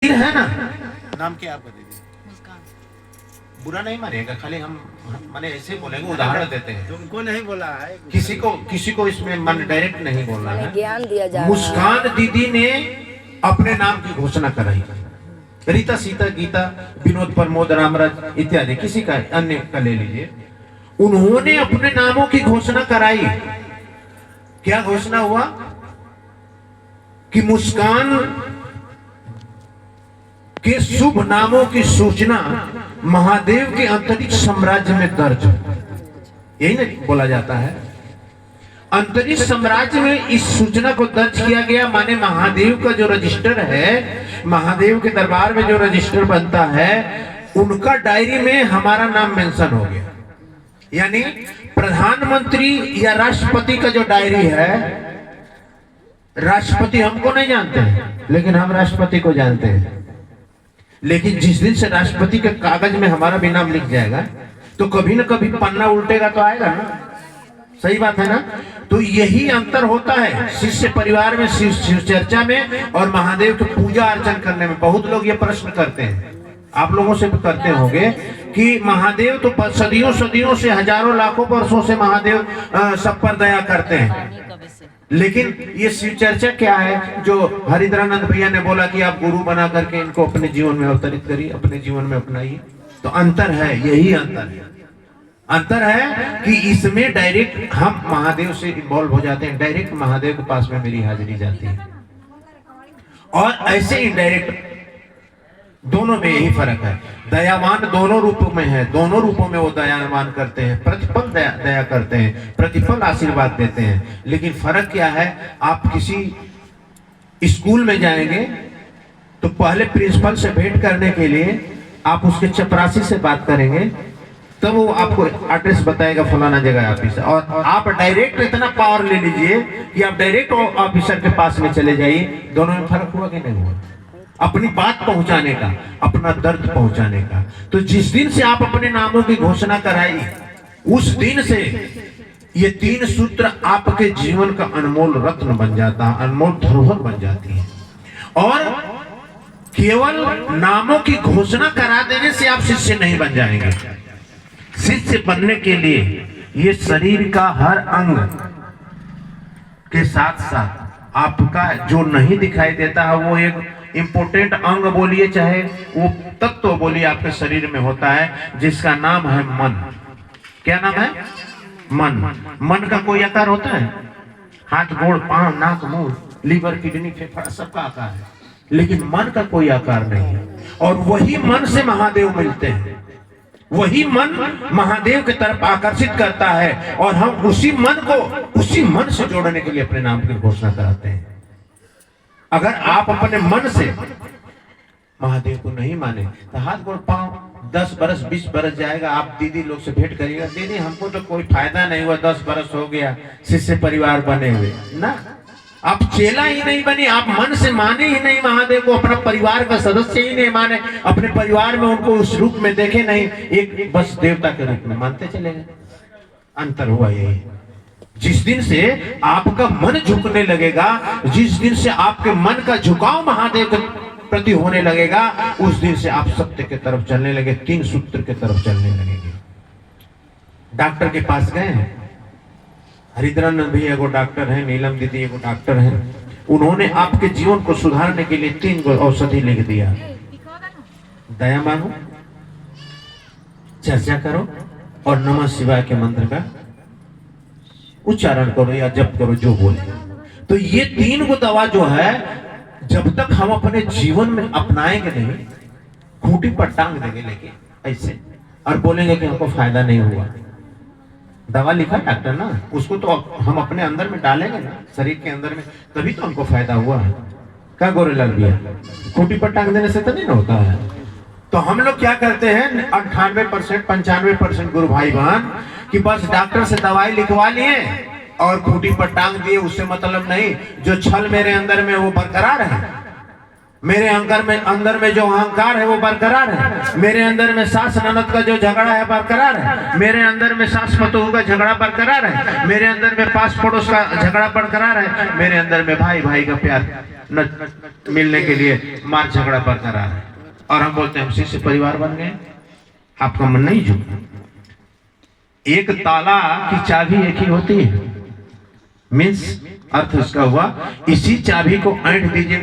है ना। नाम क्या आपका दीदी? मुस्कान। बुरा नहीं मानेगा, खाली हम माने ऐसे बोलेंगे, उदाहरण देते हैं। तुमको नहीं बोला है, किसी को इसमें मन डायरेक्ट नहीं बोलना है। ज्ञान दिया जा रहा है। मुस्कान दीदी ने अपने नाम की घोषणा कराई। रीता, सीता, गीता, विनोद, प्रमोद, रामराज इत्यादि किसी का अन्य का ले लीजिए, उन्होंने अपने नामों की घोषणा कराई। क्या घोषणा हुआ कि मुस्कान के शुभ नामों की सूचना महादेव के अंतरिक्ष साम्राज्य में दर्ज, यही ना बोला जाता है। अंतरिक्ष साम्राज्य में इस सूचना को दर्ज किया गया, माने महादेव का जो रजिस्टर है, महादेव के दरबार में जो रजिस्टर बनता है, उनका डायरी में हमारा नाम मेंशन हो गया। यानी प्रधानमंत्री या राष्ट्रपति का जो डायरी है, राष्ट्रपति हमको नहीं जानते हैं लेकिन हम राष्ट्रपति को जानते हैं। लेकिन जिस दिन से राष्ट्रपति के कागज में हमारा भी नाम लिख जाएगा तो कभी ना कभी पन्ना उल्टेगा तो आएगा ना, सही बात है ना। तो यही अंतर होता है शिष्य परिवार में, शिव चर्चा में और महादेव की पूजा अर्चन करने में। बहुत लोग ये प्रश्न करते हैं, आप लोगों से भी करते होंगे कि महादेव तो सदियों सदियों से, हजारों लाखों वर्षों से महादेव सब पर दया करते हैं, लेकिन ये शिव चर्चा क्या है जो हरिद्रानंद भैया ने बोला कि आप गुरु बना करके इनको अपने जीवन में अवतरित करिए, अपने जीवन में अपनाइए। तो अंतर है, यही अंतर है। अंतर है कि इसमें डायरेक्ट हम महादेव से इन्वॉल्व हो जाते हैं, डायरेक्ट महादेव के पास में मेरी हाजिरी जाती है। और ऐसे इनडायरेक्ट, दोनों में यही फर्क है। दयावान दोनों रूपों में है, दोनों रूपों में वो दयावान करते हैं, प्रतिफल दया करते हैं, प्रतिफल आशीर्वाद देते हैं। लेकिन फर्क क्या है, आप किसी स्कूल में जाएंगे तो पहले प्रिंसिपल से भेंट करने के लिए आप उसके चपरासी से बात करेंगे, तब वो आपको एड्रेस बताएगा फलाना जगह ऑफिस। और आप डायरेक्ट इतना पावर ले लीजिए कि आप डायरेक्ट ऑफिसर के पास में चले जाइए। दोनों में फर्क हुआ कि नहीं हुआ? अपनी बात पहुंचाने का, अपना दर्द पहुंचाने का। तो जिस दिन से आप अपने नामों की घोषणा कराई, उस दिन से ये 3 सूत्र आपके जीवन का अनमोल रत्न बन जाता है, अनमोल धरोहर बन जाती है। और केवल नामों की घोषणा करा देने से आप शिष्य नहीं बन जाएंगे। शिष्य बनने के लिए ये शरीर का हर अंग के साथ साथ आपका जो नहीं दिखाई देता है, वो एक इंपोर्टेंट अंग बोलिए, चाहे वो तत्व बोलिए, आपके शरीर में होता है, जिसका नाम है मन। क्या नाम है? मन। मन का कोई आकार होता है? हाथ, गोड़, पांव, नाक, मुंह, लीवर, किडनी, फेफड़ा, सबका आकार है, लेकिन मन का कोई आकार नहीं है। और वही मन से महादेव मिलते हैं, वही मन महादेव की तरफ आकर्षित करता है, और हम उसी मन को उसी मन से जोड़ने के लिए अपने नाम की घोषणा कराते हैं। अगर आप अपने मन से महादेव को नहीं माने तो हाथ गोड़ पांव 10 बरस 20 बरस जाएगा। आप दीदी लोग से भेंट करिएगा, दीदी हमको तो कोई फायदा नहीं हुआ, 10 बरस हो गया शिष्य परिवार बने हुए ना। आप चेला ही नहीं बने, आप मन से माने ही नहीं महादेव को, अपना परिवार का सदस्य ही नहीं माने, अपने परिवार में उनको उस रूप में देखे नहीं, एक बस देवता के रूप में मानते चले गए। अंतर हुआ यही। जिस दिन से आपका मन झुकने लगेगा, जिस दिन से आपके मन का झुकाव महादेव के प्रति होने लगेगा, उस दिन से आप सत्य के तरफ चलने लगे, 3 सूत्र के तरफ चलने लगेंगे। डॉक्टर के पास गए हैं, हरिद्रानंद भी एगो डॉक्टर है, नीलम दीदी एगो डॉक्टर है, उन्होंने आपके जीवन को सुधारने के लिए 3 औषधि लिख दिया। दया मांगो, चर्चा करो और नमः शिवाय के मंत्र का उच्चारण करो या जप करो, जो बोले। तो ये 3 को दवा जो है, जब तक हम अपने जीवन में अपनाएंगे नहीं, खूंटी पर टांग देंगे लेके ऐसे, और बोलेंगे कि हमको फायदा नहीं हुआ। दवा लिखा डॉक्टर ना, उसको तो हम अपने अंदर में डालेंगे ना, शरीर के अंदर में, तभी तो हमको फायदा हुआ है। क्या गोरेलाल भैया, खूंटी पर टांग देने से तो नहीं होता है। तो हम लोग क्या करते हैं, 98% 95% गुरु भाई बहन कि बस डॉक्टर से दवाई लिखवा लिए और खूंटी पर टांग दिए, उससे मतलब नहीं। जो छल मेरे अंदर में वो बरकरार है, मेरे अंदर में जो अहंकार है वो बरकरार है, मेरे अंदर में सास ननद का जो झगड़ा है बरकरार है, मेरे अंदर में सास पतोह का झगड़ा बरकरार है, मेरे अंदर में पास पड़ोस का झगड़ा बरकरार है, मेरे अंदर में भाई भाई का प्यार न मिलने के लिए मार झगड़ा बरकरार है, और हम बोलते हैं हम शिष्य परिवार बन गए। आपका मन नहीं झूठा। एक ताला की चाबी एक ही होती है, मीन्स अर्थ उसका हुआ इसी चाबी को ऐंठ दीजिए